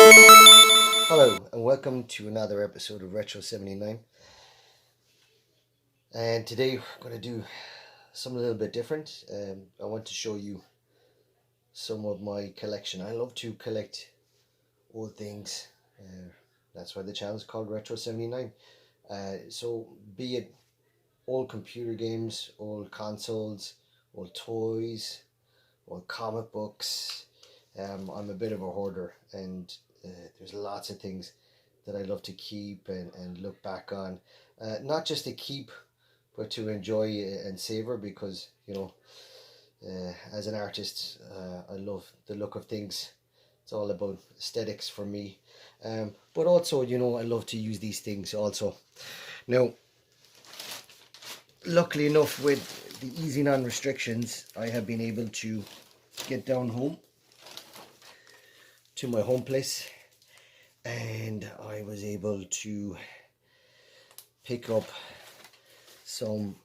Hello and welcome to another episode of Retro 79. And today we're going to do something a little bit different. I want to show you some of my collection. I love to collect old things. That's why the channel is called Retro 79. So be it old computer games, old consoles, old toys, old comic books. I'm a bit of a hoarder, and there's lots of things that I love to keep and look back on. Not just to keep, but to enjoy and savor, because, as an artist, I love the look of things. It's all about aesthetics for me. But also, I love to use these things also. Now, luckily enough, with the easing on restrictions, I have been able to get down home to my home place, and I was able to pick up some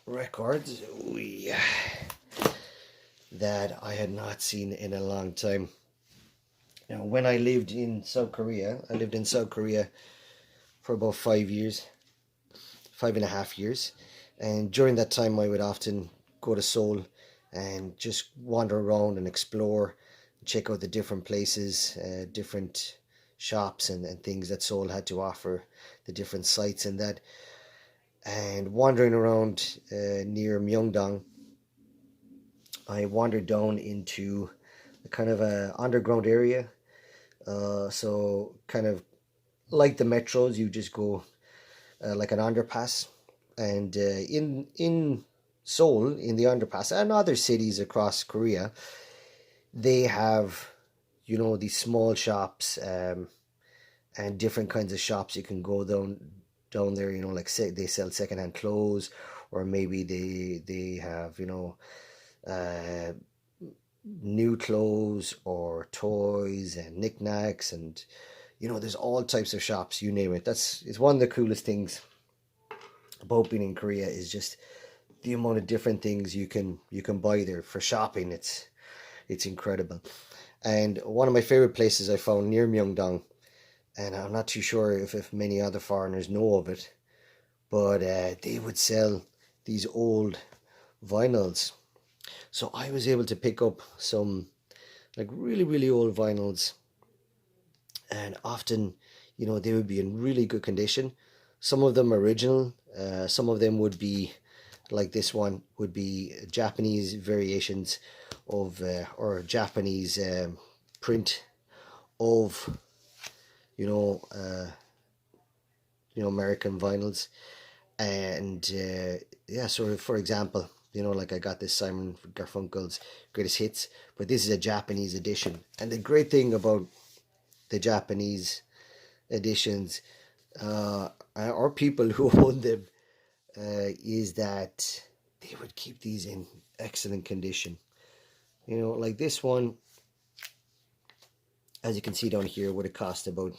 records that I had not seen in a long time. Now, when I lived in South Korea, for about 5.5 years, and during that time I would often go to Seoul and just wander around and explore, check out the different places, different shops and things that Seoul had to offer, the different sites and that. And wandering around near Myeongdong, I wandered down into a kind of a underground area. So kind of like the metros, you just go like an underpass. And in Seoul, in the underpass, and other cities across Korea, they have, these small shops and different kinds of shops. You can go down there, like say they sell secondhand clothes, or maybe they have, new clothes or toys and knickknacks, and there's all types of shops, you name it. It's one of the coolest things about being in Korea, is just the amount of different things you can buy there for shopping. It's incredible. And one of my favorite places I found near Myeongdong, and I'm not too sure if many other foreigners know of it, but they would sell these old vinyls. So I was able to pick up some like really, really old vinyls, and often, they would be in really good condition. Some of them original, some of them would be, like this one, would be Japanese variations of, or Japanese print of, American vinyls. And yeah, so for example, like I got this Simon Garfunkel's Greatest Hits, but this is a Japanese edition. And the great thing about the Japanese editions, or people who own them, is that they would keep these in excellent condition. Like this one, as you can see down here, would have cost about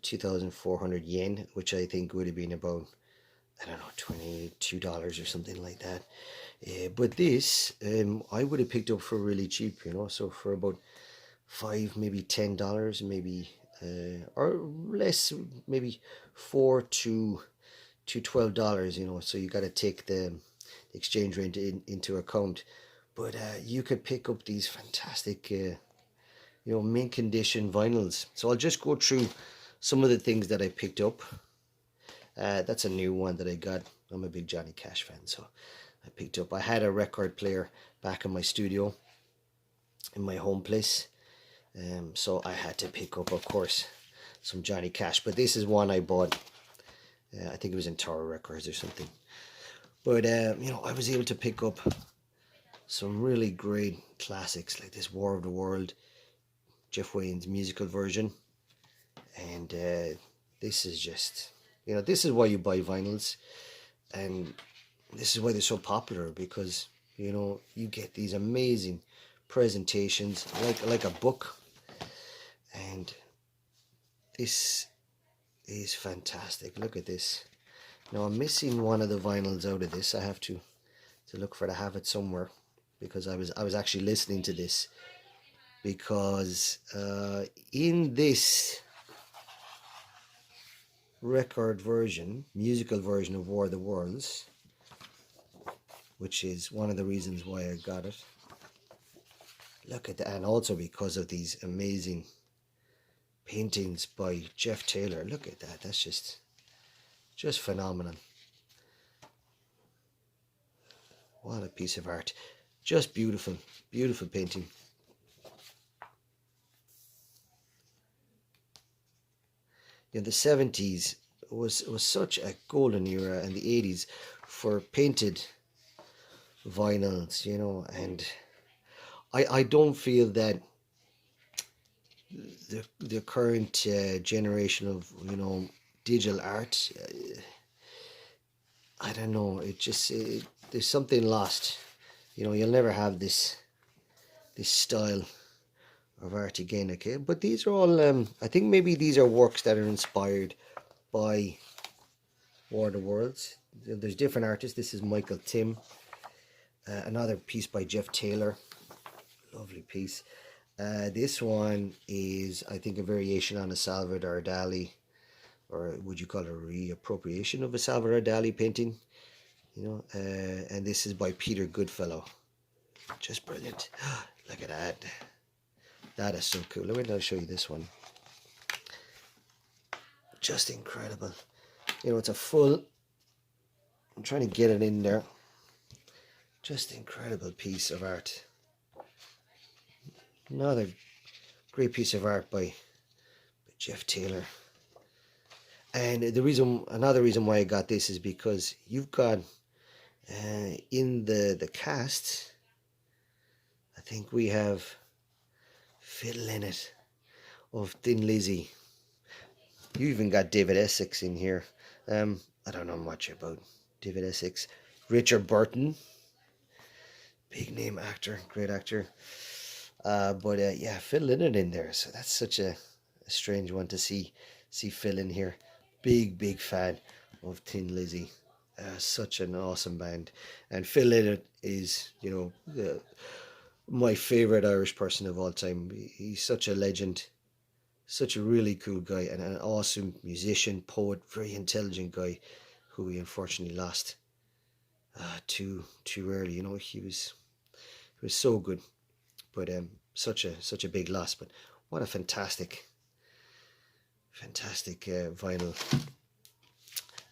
2,400 yen, which I think would have been about, I don't know, $22 or something like that. But this, I would have picked up for really cheap, so for about maybe $10, maybe, or less, maybe $4 to $12, so you got to take the exchange rate into account. But you could pick up these fantastic, mint condition vinyls. So I'll just go through some of the things that I picked up. That's a new one that I got. I'm a big Johnny Cash fan, so I had a record player back in my studio, in my home place. So I had to pick up, of course, some Johnny Cash. But this is one I bought. I think it was in Tower Records or something. But, I was able to pick up some really great classics, like this War of the World, Jeff Wayne's musical version. And this is just, this is why you buy vinyls. And this is why they're so popular, because, you get these amazing presentations, like a book. And this is fantastic. Look at this. Now I'm missing one of the vinyls out of this. I have to look for it. I have it somewhere, because I was actually listening to this because in this record version, musical version of War of the Worlds, which is one of the reasons why I got it. Look at that, and also because of these amazing paintings by Jeff Taylor. Look at that, that's just phenomenal. What a piece of art. Just beautiful, beautiful painting. You know, the 70s was such a golden era, and the 80s for painted vinyls, you know, and I don't feel that the current generation of, you know, digital art, I don't know, there's something lost. You know, you'll never have this style of art again, okay? But these are all, I think maybe these are works that are inspired by War of the Worlds. There's different artists. This is Michael Tim. Another piece by Jeff Taylor. Lovely piece. This one is, I think, a variation on a Salvador Dali, or would you call it a reappropriation of a Salvador Dali painting? You know, and this is by Peter Goodfellow. Just brilliant. Look at that. That is so cool. Let me show you this one. Just incredible. You know, it's a full, I'm trying to get it in there. Just incredible piece of art. Another great piece of art by Jeff Taylor. And another reason why I got this is because you've got in the cast, I think we have Phil Lynott of Thin Lizzy. You even got David Essex in here. I don't know much about David Essex. Richard Burton, big name actor, great actor. But yeah, Phil Lynott in there. So that's such a strange one to see Phil in here. Big fan of Thin Lizzy. Such an awesome band. And Phil Lynott is, you know, my favorite Irish person of all time. He's such a legend. Such a really cool guy, and an awesome musician, poet, very intelligent guy who we unfortunately lost too early. You know, he was so good, but such a big loss. But what a fantastic vinyl.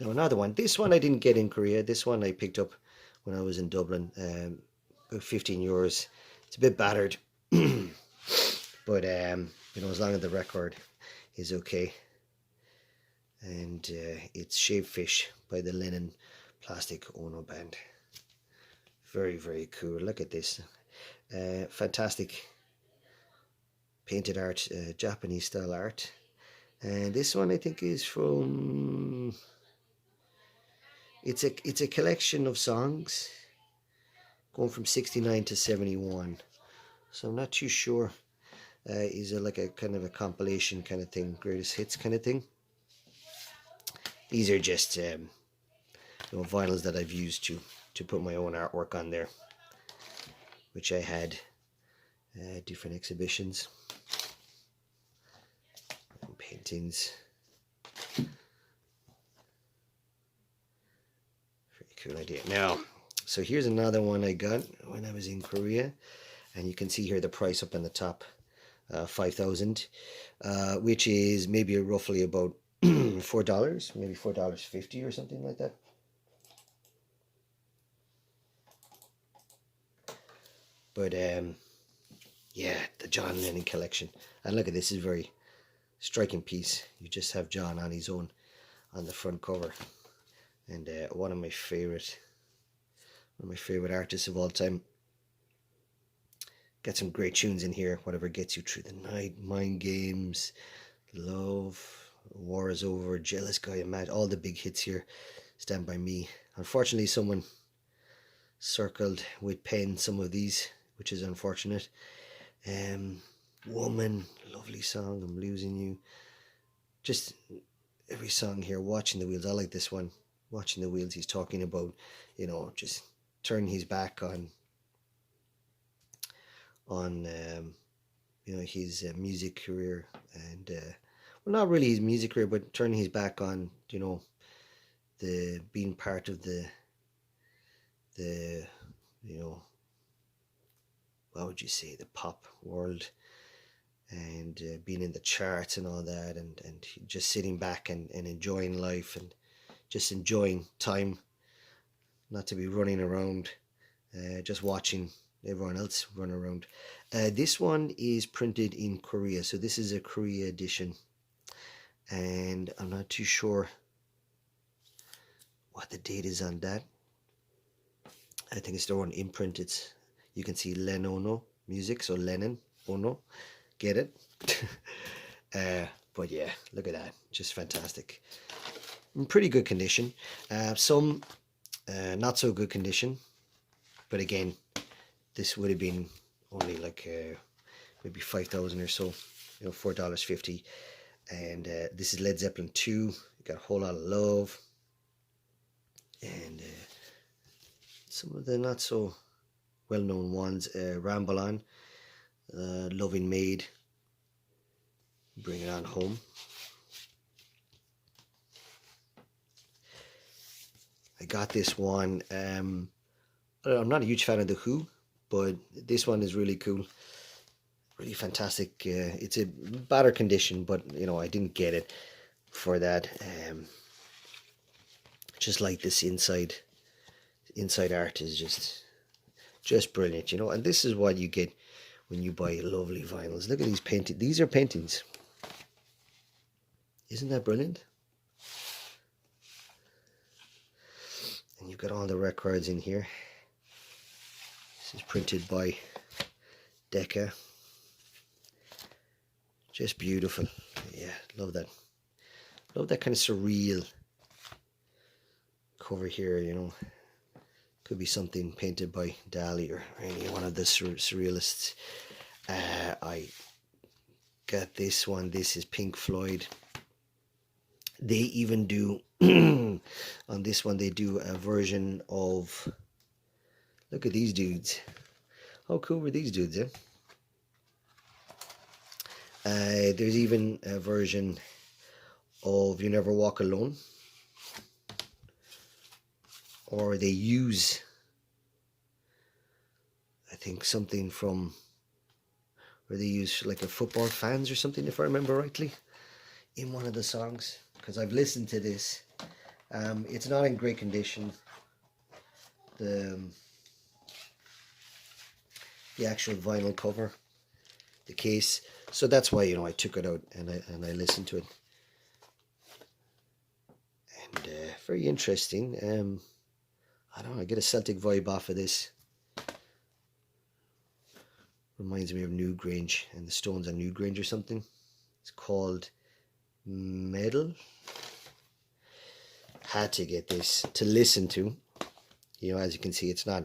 Now another one. This one I didn't get in Korea. This one I picked up when I was in Dublin. About €15. It's a bit battered, but you know, as long as the record is okay. And it's Shaved Fish by the Lennon Plastic Ono Band. Very cool. Look at this. Fantastic painted art, Japanese style art. And this one I think is from, it's a collection of songs going from 69 to 71. So I'm not too sure. Is it like a kind of a compilation kind of thing, greatest hits kind of thing? These are just you know, vinyls that I've used to put my own artwork on there, which I had different exhibitions and paintings. Very cool idea. Now, so here's another one I got when I was in Korea, and you can see here the price up on the top. 5,000, which is maybe roughly about $4, maybe $4.50 or something like that. But yeah, the John Lennon collection. And look at this, is a very striking piece. You just have John on his own on the front cover, and one of my favorite artists of all time. Got some great tunes in here. Whatever Gets You Through the Night, Mind Games, Love, War Is Over, Jealous Guy and Mad. All the big hits here. Stand By Me. Unfortunately, someone circled with pen some of these, which is unfortunate. Woman, lovely song. I'm Losing You. Just every song here. Watching the Wheels. I like this one. Watching the Wheels. He's talking about, you know, just turning his back on his music career, and well, not really his music career, but turning his back on the being part of the you know what would you say, the pop world, and being in the charts and all that, and just sitting back and enjoying life and just enjoying time, not to be running around, just watching everyone else run around. This one is printed in Korea, so this is a Korea edition, and I'm not too sure what the date is on that. I think it's their own imprint. You can see Len Ono music, so Lennon Ono, get it? But yeah, look at that, just fantastic. In pretty good condition. Some not so good condition, but again, this would have been only like maybe 5,000 or so, $4.50. And this is Led Zeppelin 2. Got a whole lot of love, and some of the not so well-known ones. Ramble On, Loving Maid, Bring It On Home. I got this one. I'm not a huge fan of The Who, but this one is really cool, really fantastic. It's a better condition, but I didn't get it for that. Just like this inside art is just brilliant, and this is what you get when you buy lovely vinyls. Look at these paintings. These are paintings. Isn't that brilliant? And you've got all the records in here. This is printed by Decca. Just beautiful. Yeah, love that. Love that kind of surreal cover here, Could be something painted by Dali or any one of the surrealists. I got this one. This is Pink Floyd. They even do on this one, they do a version of, look at these dudes. How cool were these dudes, there's even a version of You Never Walk Alone, or they use, I think, something from where they use like a football fans or something, if I remember rightly, in one of the songs, because I've listened to this. It's not in great condition, the actual vinyl cover, the case, so that's why I took it out and I listened to it, and very interesting. I don't know, I get a Celtic vibe off of this. Reminds me of Newgrange and the Stones on Newgrange or something. It's called Medal. Had to get this to listen to. As you can see, it's not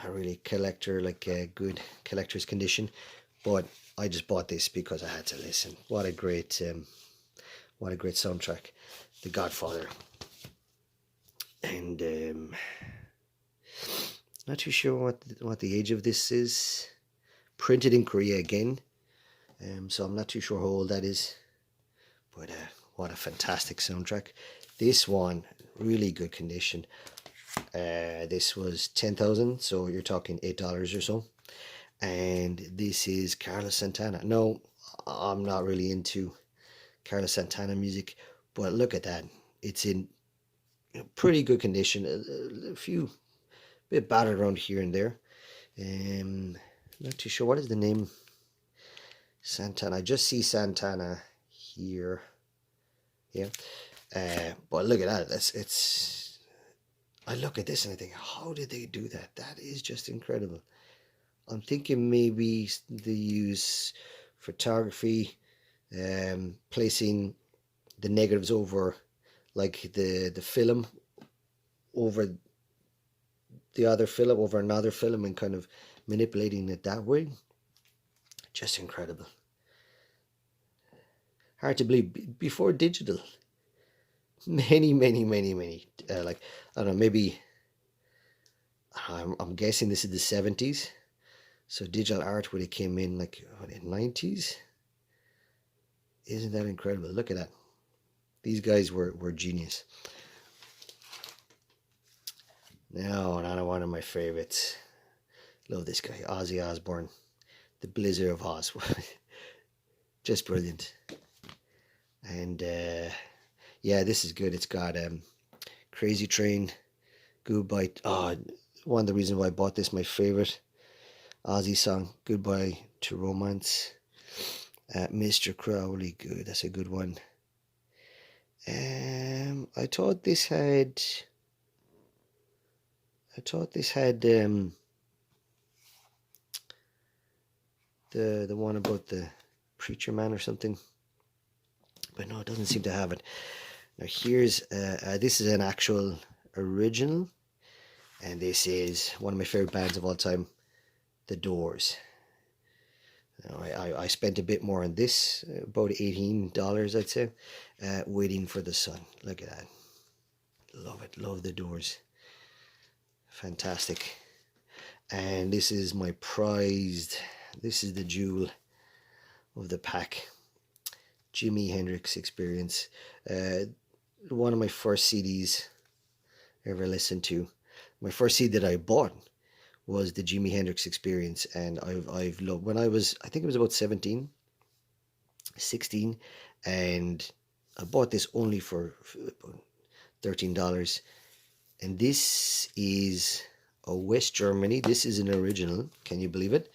really good collector's condition, but I just bought this because I had to listen. What a great soundtrack, The Godfather. And not too sure what the age of this is. Printed in Korea again, so I'm not too sure how old that is, but what a fantastic soundtrack. This one, really good condition. This was 10,000, so you're talking $8 or so. And this is Carlos Santana. No, I'm not really into Carlos Santana music, but look at that. It's in pretty good condition. A few bit battered around here and there. Not too sure what is the name. Santana. I just see Santana here. Yeah. But look at that. It's. I look at this and I think, how did they do that? That is just incredible. I'm thinking maybe they use photography, placing the negatives over, like the film over the other film, over another film, and kind of manipulating it that way. Just incredible. Hard to believe. Before digital, many like, I don't know, maybe I'm guessing this is the 70s. So digital art would have came in like what, in 90s. Isn't that incredible? Look at that. These guys were genius. Now, another one of my favorites. Love this guy, Ozzy Osbourne, the Blizzard of Oz. Just brilliant. And yeah, this is good. It's got Crazy Train, Goodbye. Oh, one of the reasons why I bought this, my favorite Ozzy song, Goodbye to Romance. Mr. Crowley, good. That's a good one. I thought this had the one about the preacher man or something, but no, it doesn't seem to have it. Now here's this is an actual original, and this is one of my favorite bands of all time, The Doors. Now, I spent a bit more on this, about $18 I'd say. Waiting for the Sun. Look at that. Love it. Love The Doors. Fantastic. And this is my prized, this is the jewel of the pack, Jimi Hendrix Experience. One of my first CDs I ever listened to. My first CD that I bought was the Jimi Hendrix Experience, and I've loved, when I was, I think it was about 16, and I bought this only for $13. And this is a West Germany. This is an original, can you believe it?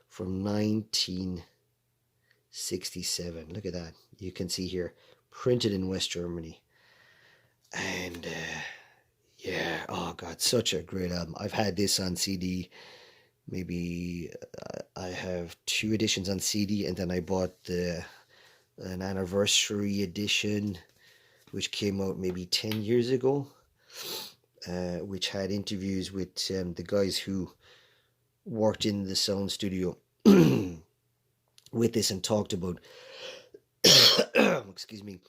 From 1967. Look at that. You can see here, printed in West Germany. And yeah, oh God, such a great album. I've had this on CD. Maybe I have 2 editions on CD, and then I bought an anniversary edition, which came out maybe 10 years ago. Which had interviews with the guys who worked in the sound studio with this, and talked about excuse me,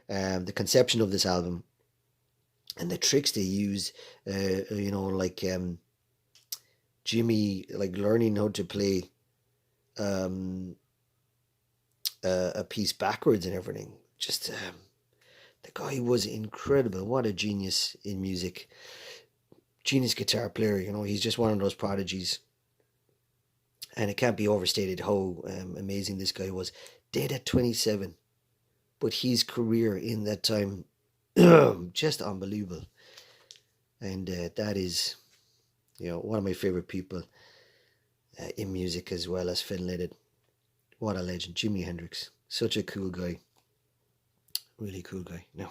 the conception of this album and the tricks they use. You know, like Jimmy, like learning how to play a piece backwards and everything. Just the guy was incredible. What a genius in music. Genius guitar player, you know. He's just one of those prodigies. And it can't be overstated how amazing this guy was. Dead at 27. But his career in that time, just unbelievable. And that is, you know, one of my favorite people in music, as well as Phil Lynott. What a legend. Jimi Hendrix. Such a cool guy. Really cool guy. No.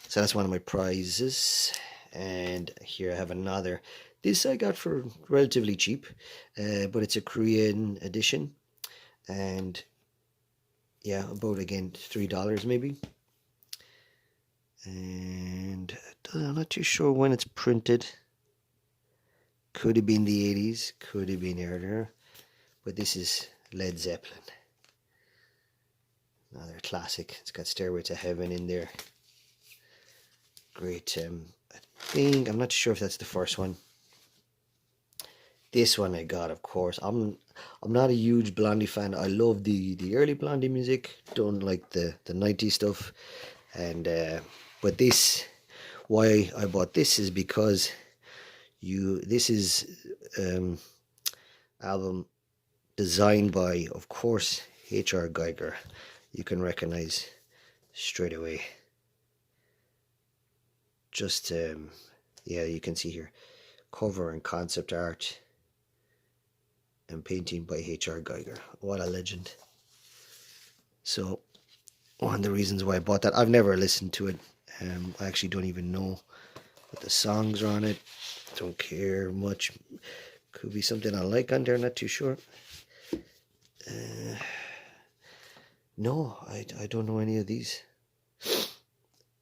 So that's one of my prizes. And here I have another. This I got for relatively cheap, but it's a Korean edition. And yeah, about, again, $3 maybe. And I'm not too sure when it's printed. Could have been the 80s, could have been earlier. But this is Led Zeppelin. Another classic. It's got Stairway to Heaven in there. Great. I think, I'm not sure if that's the first one. This one I got, of course. I'm not a huge Blondie fan. I love the early Blondie music. Don't like the 90s stuff. And but this, why I bought this is because this is album designed by, of course, H.R. Geiger. You can recognize straight away. Just yeah, you can see here, cover and concept art and painting by H.R. Geiger. What a legend. So one of the reasons why I bought that, I've never listened to it. I actually don't even know what the songs are on it. Don't care much. Could be something I like on there, not too sure. No, I don't know any of these.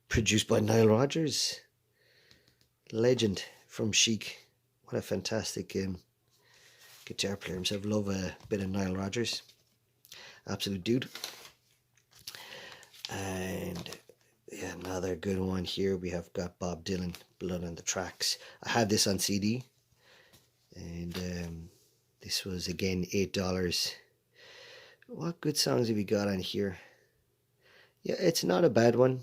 Produced by Nile Rodgers. Legend from Chic. What a fantastic guitar player himself. Love a bit of Nile Rodgers. Absolute dude. And yeah, another good one here. We have got Bob Dylan, Blood on the Tracks. I had this on CD. And This was again $8. What good songs have we got on here? Yeah, it's not a bad one.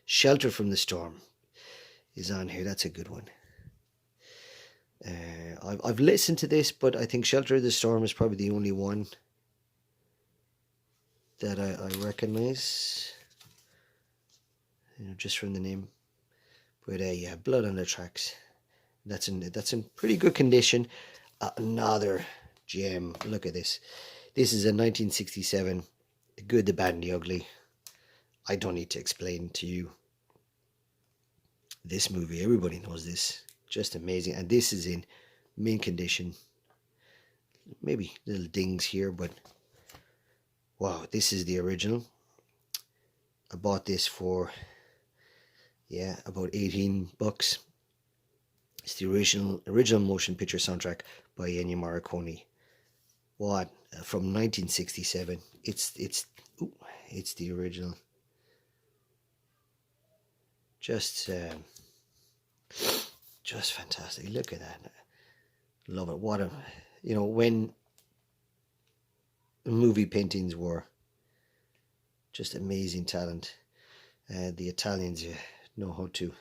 Shelter from the Storm is on here. That's a good one. I've listened to this, but I think Shelter of the Storm is probably the only one that I recognize, just from the name. But yeah, Blood on the Tracks. That's in pretty good condition. Another gem. Look at this. This is a 1967. The Good, the Bad, and the Ugly. I don't need to explain to you this movie. Everybody knows this. Just amazing. And this is in mint condition. Maybe little dings here, but wow, this is the original. I bought this for, yeah, about 18 bucks. It's the original motion picture soundtrack by Ennio Morricone. What? From 1967. It's the original. Just fantastic. Look at that. Love it. What a, when movie paintings were just amazing talent. The Italians know how to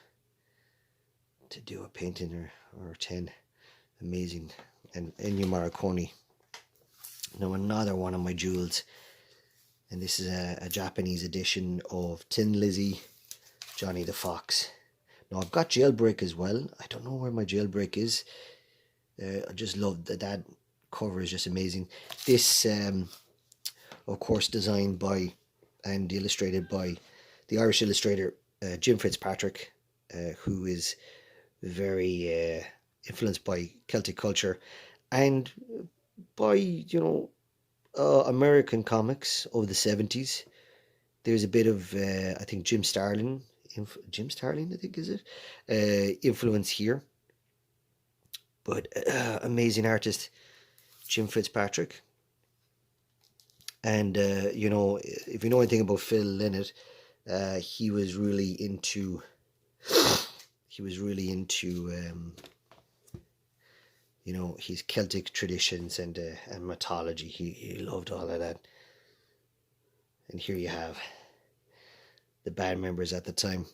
do a painting or 10. Amazing. And Ennio Morricone. Now another one of my jewels. And this is a Japanese edition of Tin Lizzy, Johnny the Fox. Now I've got Jailbreak as well. I don't know where my Jailbreak is. I just love that cover is just amazing. This, of course, designed by and illustrated by the Irish illustrator Jim Fitzpatrick, who is very influenced by Celtic culture and by American comics of the 70s. There's a bit of I think Jim Starlin, I think is it, influence here. But amazing artist Jim Fitzpatrick. And if you know anything about Phil Lynott, he was really into his Celtic traditions and mythology. He loved all of that. And here you have the band members at the time,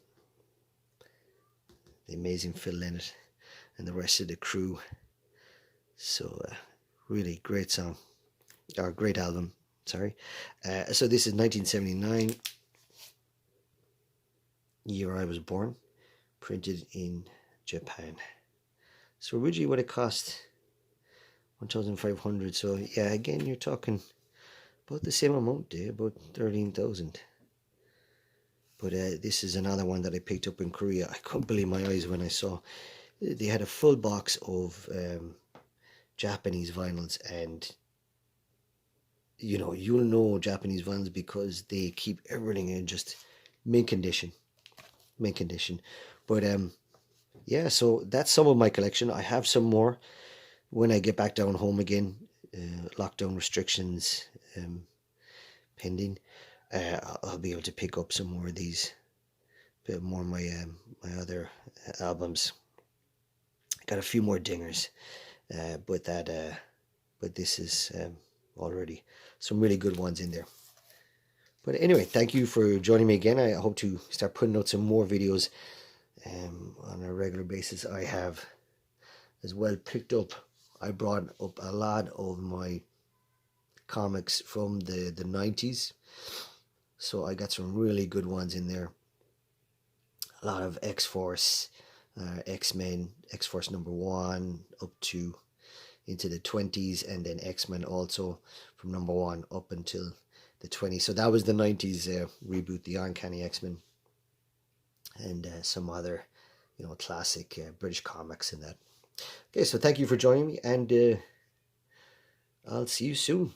the amazing Phil Lynott and the rest of the crew. So really great song, or great album, sorry. So this is 1979, year I was born, printed in Japan. So originally what it cost, 1,500. So yeah, again you're talking about the same amount there, about 13,000. But this is another one that I picked up in Korea. I couldn't believe my eyes when I saw they had a full box of Japanese vinyls, and you'll know Japanese vinyls because they keep everything in just mint condition. But yeah, so that's some of my collection. I have some more when I get back down home again. Lockdown restrictions pending. I'll be able to pick up some more of these, a bit more of my other albums. Got a few more dingers, but this is already some really good ones in there. But anyway, thank you for joining me again. I hope to start putting out some more videos on a regular basis. I have as well I brought up a lot of my comics from the 90s. So I got some really good ones in there. A lot of X-Force, X-Men, X-Force #1 up to into the 20s, and then X-Men also from #1 up until the 20s. So that was the 90s reboot, the Uncanny X-Men, and some other classic British comics in that. Okay, so thank you for joining me, and I'll see you soon.